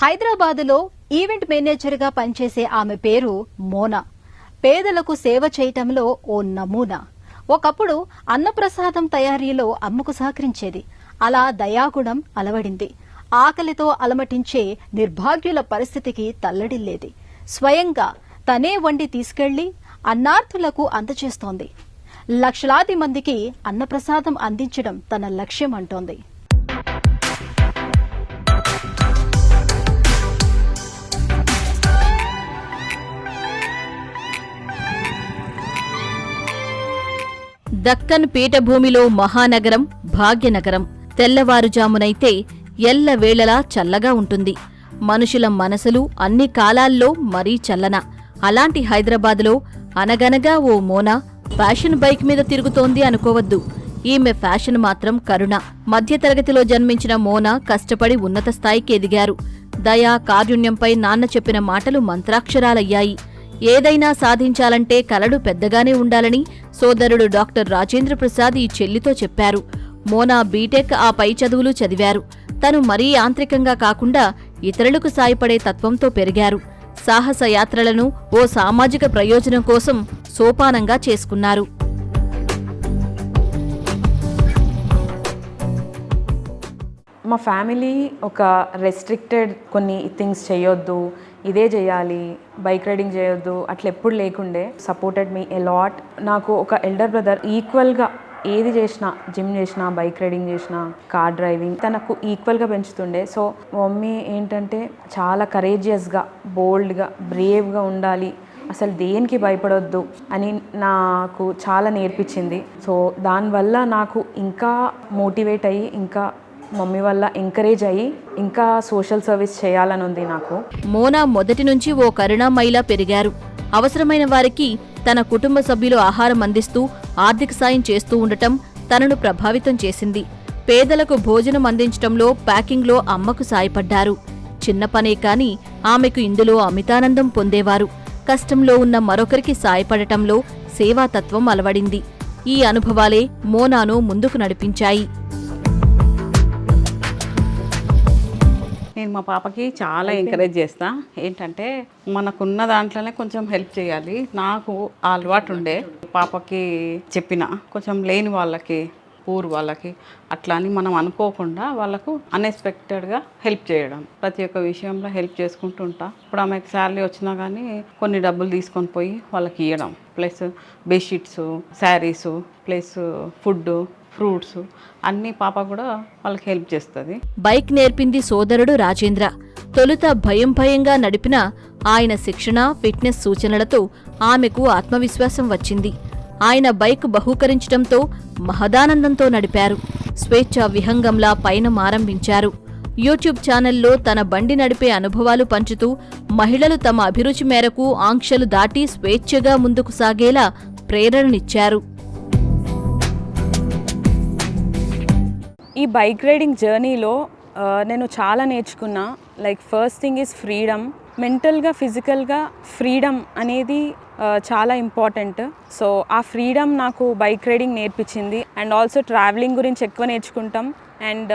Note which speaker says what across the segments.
Speaker 1: హైదరాబాదులో ఈవెంట్ మేనేజర్గా పనిచేసే ఆమె పేరు మోనా. పేదలకు సేవ చేయటంలో ఓ నమూనా. ఒకప్పుడు అన్నప్రసాదం తయారీలో అమ్మకు సహకరించేది. అలా దయాగుణం అలవడింది. ఆకలితో అలమటించే నిర్భాగ్యుల పరిస్థితికి తల్లడిల్లేది. స్వయంగా తనే వండి తీసుకెళ్లి అన్నార్థులకు అందజేస్తోంది. లక్షలాది మందికి అన్నప్రసాదం అందించడం తన లక్ష్యం అంటోంది. దక్కన్ పీఠభూమిలో మహానగరం భాగ్యనగరం. తెల్లవారుజామునైతే ఎల్లవేళలా చల్లగా ఉంటుంది. మనుషుల మనసులు అన్ని కాలాల్లో మరీ చల్లన. అలాంటి హైదరాబాదులో అనగనగా ఓ మోనా ఫ్యాషన్ బైక్ మీద తిరుగుతోంది అనుకోవద్దు. ఈమె ఫ్యాషన్ మాత్రం కరుణ. మధ్యతరగతిలో జన్మించిన మోనా కష్టపడి ఉన్నత స్థాయికి ఎదిగారు. దయా కారుణ్యంపై నాన్న చెప్పిన మాటలు మంత్రాక్షరాలయ్యాయి. ఏదైనా సాధించాలంటే కలడు పెద్దగానే ఉండాలని సోదరుడు డాక్టర్ రాజేంద్ర ప్రసాద్ ఈ చెల్లితో చెప్పారు. మోనా బీటెక్ ఆ పై చదువులు చదివారు. తను మరీ యాంత్రికంగా కాకుండా ఇతరులకు సాయపడే తత్వంతో పెరిగారు. సాహస యాత్రలను ఓ సామాజిక ప్రయోజనం కోసం సోపానంగా చేసుకున్నారు.
Speaker 2: మా ఫ్యామిలీ ఒక రెస్ట్రిక్టెడ్ కొన్ని థింగ్స్ చేయొద్దు, ఇదే చేయాలి, బైక్ రైడింగ్ చేయొద్దు అట్లా ఎప్పుడు లేకుండే. Supported me allot. నాకు ఒక ఎల్డర్ బ్రదర్ ఈక్వల్గా ఏది చేసినా, జిమ్ చేసినా, బైక్ రైడింగ్ చేసినా, కార్ డ్రైవింగ్ తనకు ఈక్వల్గా పెంచుతుండే. సో మమ్మీ ఏంటంటే చాలా కరేజియస్గా, బోల్డ్గా, బ్రేవ్గా ఉండాలి, అసలు దేనికి భయపడొద్దు అని నాకు చాలా నేర్పించింది. సో దానివల్ల నాకు ఇంకా మోటివేట్ అయ్యి, ఇంకా మమ్మీ వల్ల ఎంకరేజ్ అయ్యి ఇంకా సోషల్ సర్వీస్ చేయాలని ఉంది నాకు.
Speaker 1: మోనా మొదటి నుంచి ఓ కరుణామయిలా పెరిగారు. అవసరమైన వారికి తన కుటుంబ సభ్యులు ఆహారం అందిస్తూ ఆర్థిక సాయం చేస్తూ ఉండటం తనను ప్రభావితం చేసింది. పేదలకు భోజనం అందించటంలో, ప్యాకింగ్లో అమ్మకు సాయపడ్డారు. చిన్న పనే కాని ఆమెకు ఇందులో అమితానందం పొందేవారు. కష్టంలో ఉన్న మరొకరికి సాయపడటంలో సేవాతత్వం అలవడింది. ఈ అనుభవాలే మోనాను ముందుకు నడిపించాయి.
Speaker 3: నేను మా పాపకి చాలా ఎంకరేజ్ చేస్తా. ఏంటంటే మనకున్న దాంట్లోనే కొంచెం హెల్ప్ చేయాలి. నాకు ఆ అలవాటు ఉండే. పాపకి చెప్పిన కొంచెం లేని వాళ్ళకి, పూర్ వాళ్ళకి అట్లా అని మనం అనుకోకుండా వాళ్ళకు అన్ఎక్స్పెక్టెడ్గా హెల్ప్ చేయడం. ప్రతి ఒక్క విషయంలో హెల్ప్ చేసుకుంటూ ఉంటా. ఇప్పుడు ఆమెకు శాలరీ వచ్చినా కానీ కొన్ని డబ్బులు తీసుకొని పోయి వాళ్ళకి ఇవ్వడం, plus bedsheets, saris, plus food, fruits అన్ని పాప కూడా వాళ్ళకి హెల్ప్ చేస్తుంది.
Speaker 1: బైక్ నేర్పింది సోదరుడు రాజేంద్ర. తొలుత భయంగా నడిపిన ఆయన శిక్షణ, ఫిట్నెస్ సూచనలతో ఆమెకు ఆత్మవిశ్వాసం వచ్చింది. ఆయన బైక్ బహూకరించడంతో మహదానందంతో నడిపారు. స్వేచ్ఛా విహంగంలా పయనం ఆరంభించారు. యూట్యూబ్ ఛానల్లో తన బండి నడిపే అనుభవాలు పంచుతూ మహిళలు తమ అభిరుచి మేరకు ఆంక్షలు దాటి స్వేచ్ఛగా ముందుకు సాగేలా ప్రేరణనిచ్చారు.
Speaker 2: ఈ బైక్ రైడింగ్ జర్నీలో నేను చాలా నేర్చుకున్నా. Like first thing is freedom. మెంటల్గా, ఫిజికల్గా ఫ్రీడమ్ అనేది చాలా ఇంపార్టెంట్. సో ఆ ఫ్రీడమ్ నాకు బైక్ రైడింగ్ నేర్పించింది. అండ్ ఆల్సో ట్రావెలింగ్ గురించి ఎక్కువ నేర్చుకుంటాం. అండ్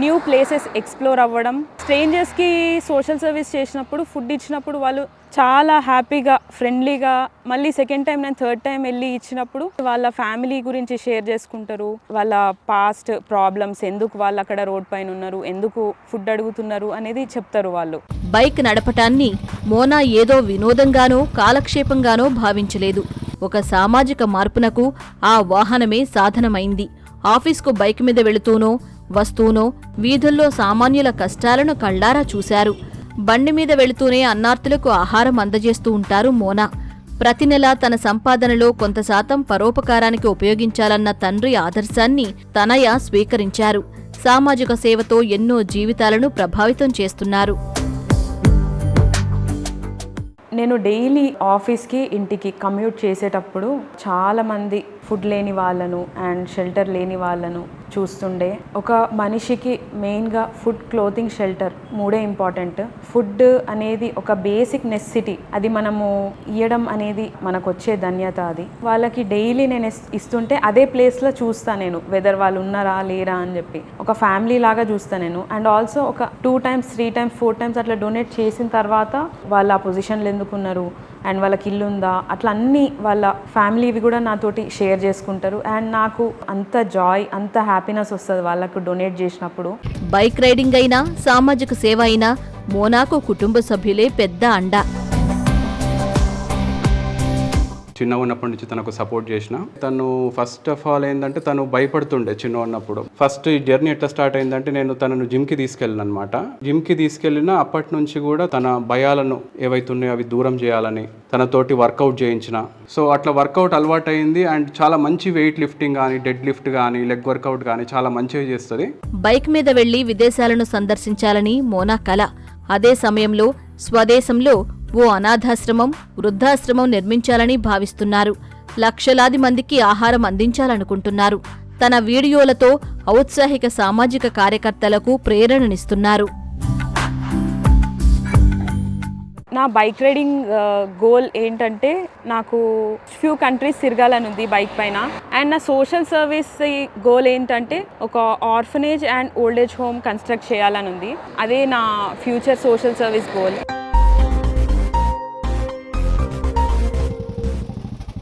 Speaker 2: న్యూ ప్లేసెస్ ఎక్స్ప్లోర్ అవ్వడం. స్ట్రేంజర్స్కి సోషల్ సర్వీస్ చేసినప్పుడు, ఫుడ్ ఇచ్చినప్పుడు వాళ్ళు చాలా హ్యాపీగా, ఫ్రెండ్లీగా, మళ్ళీ సెకండ్ టైం నేను థర్డ్ టైం వెళ్ళి ఇచ్చినప్పుడు వాళ్ళ ఫ్యామిలీ గురించి షేర్ చేసుకుంటారు. వాళ్ళ పాస్ట్ ప్రాబ్లమ్స్, ఎందుకు వాళ్ళు అక్కడ రోడ్ పైన ఉన్నారు, ఎందుకు ఫుడ్ అడుగుతున్నారు అనేది చెప్తారు వాళ్ళు.
Speaker 1: బైక్ నడపటాన్ని మోనా ఏదో వినోదంగానో కాలక్షేపంగానో భావించలేదు. ఒక సామాజిక మార్పునకు ఆ వాహనమే సాధనమైంది. ఆఫీస్కు బైక్ మీద వెళుతూనో వస్తూనో వీధుల్లో సామాన్యుల కష్టాలను కళ్లారా చూశారు. బండి మీద వెళుతూనే అన్నార్తులకు ఆహారం అందజేస్తూ ఉంటారు మోనా. ప్రతి నెలా తన సంపాదనలో కొంత శాతం పరోపకారానికి ఉపయోగించాలన్న తండ్రి ఆదర్శాన్ని తనయ స్వీకరించారు. సామాజిక సేవతో ఎన్నో జీవితాలను ప్రభావితం చేస్తున్నారు.
Speaker 2: నేను డైలీ ఆఫీస్కి, ఇంటికి కమ్యూట్ చేసేటప్పుడు చాలామంది ఫుడ్ లేని వాళ్ళను అండ్ షెల్టర్ లేని వాళ్ళను, చూస్తుండే. ఒక మనిషికి మెయిన్గా food, clothing, shelter 3 important. Food అనేది ఒక బేసిక్ నెసెసిటీ, అది మనము ఇవ్వడం అనేది మనకు వచ్చే ధన్యత. అది వాళ్ళకి డైలీ నేను ఇస్తుంటే అదే ప్లేస్లో చూస్తాను నేను, వెదర్ వాళ్ళు ఉన్నారా లేరా అని చెప్పి ఒక ఫ్యామిలీ లాగా చూస్తాను నేను. అండ్ ఆల్సో ఒక 2 times 3 times 4 times అట్లా డొనేట్ చేసిన తర్వాత వాళ్ళు ఆ పొజిషన్లో ఎందుకున్నారు అండ్ వాళ్ళకి ఇల్లు ఉందా అట్లా అన్నీ వాళ్ళ ఫ్యామిలీవి కూడా నాతోటి షేర్ చేసుకుంటారు. అండ్ నాకు అంత జాయ్, అంత హ్యాపీనెస్ వస్తుంది వాళ్ళకు డొనేట్ చేసినప్పుడు.
Speaker 1: బైక్ రైడింగ్ అయినా, సామాజిక సేవ అయినా మోనాకు కుటుంబ సభ్యులే పెద్ద అండ.
Speaker 4: చిన్న ఉన్నప్పటి నుంచి తనకు సపోర్ట్ చేసిన. తను ఫస్ట్ ఆఫ్ ఆల్ ఏంటంటే తను భయపడుతుండే చిన్న ఉన్నప్పుడు. ఫస్ట్ ఈ జర్నీ ఎట్లా స్టార్ట్ అయిందంటే నేను తనను జిమ్కి తీసుకెళ్ళిన అనమాట. జిమ్కి తీసుకెళ్ళిన అప్పటి నుంచి కూడా తన భయాలను ఏవైతున్నాయో అవి దూరం చేయాలని తనతోటి వర్కౌట్ చేయించిన. సో అట్లా వర్కౌట్ అలవాటు అయింది. అండ్ చాలా మంచి వెయిట్ లిఫ్టింగ్ కానీ, డెడ్ లిఫ్ట్ కానీ, లెగ్ వర్కౌట్ కానీ చాలా మంచిగా చేస్తుంది.
Speaker 1: బైక్ మీద వెళ్లి విదేశాలను సందర్శించాలని మోనా కల. అదే సమయంలో స్వదేశంలో ఓ అనాథాశ్రమం, వృద్ధాశ్రమం నిర్మించాలని భావిస్తున్నారు. లక్షలాది మందికి ఆహారం అందించాలనుకుంటున్నారు. తన వీడియోలతో ఔత్సాహిక సామాజిక కార్యకర్తలకు ప్రేరణనిస్తున్నారు.
Speaker 2: నా బైక్ రైడింగ్ గోల్ ఏంటంటే నాకు ఫ్యూ కంట్రీస్ తిరగాలని ఉంది బైక్ పైన. అండ్ నా సోషల్ సర్వీస్ గోల్ ఏంటంటే ఒక orphanage and old age home construct చేయాలని ఉంది. అదే నా ఫ్యూచర్ సోషల్ సర్వీస్ గోల్.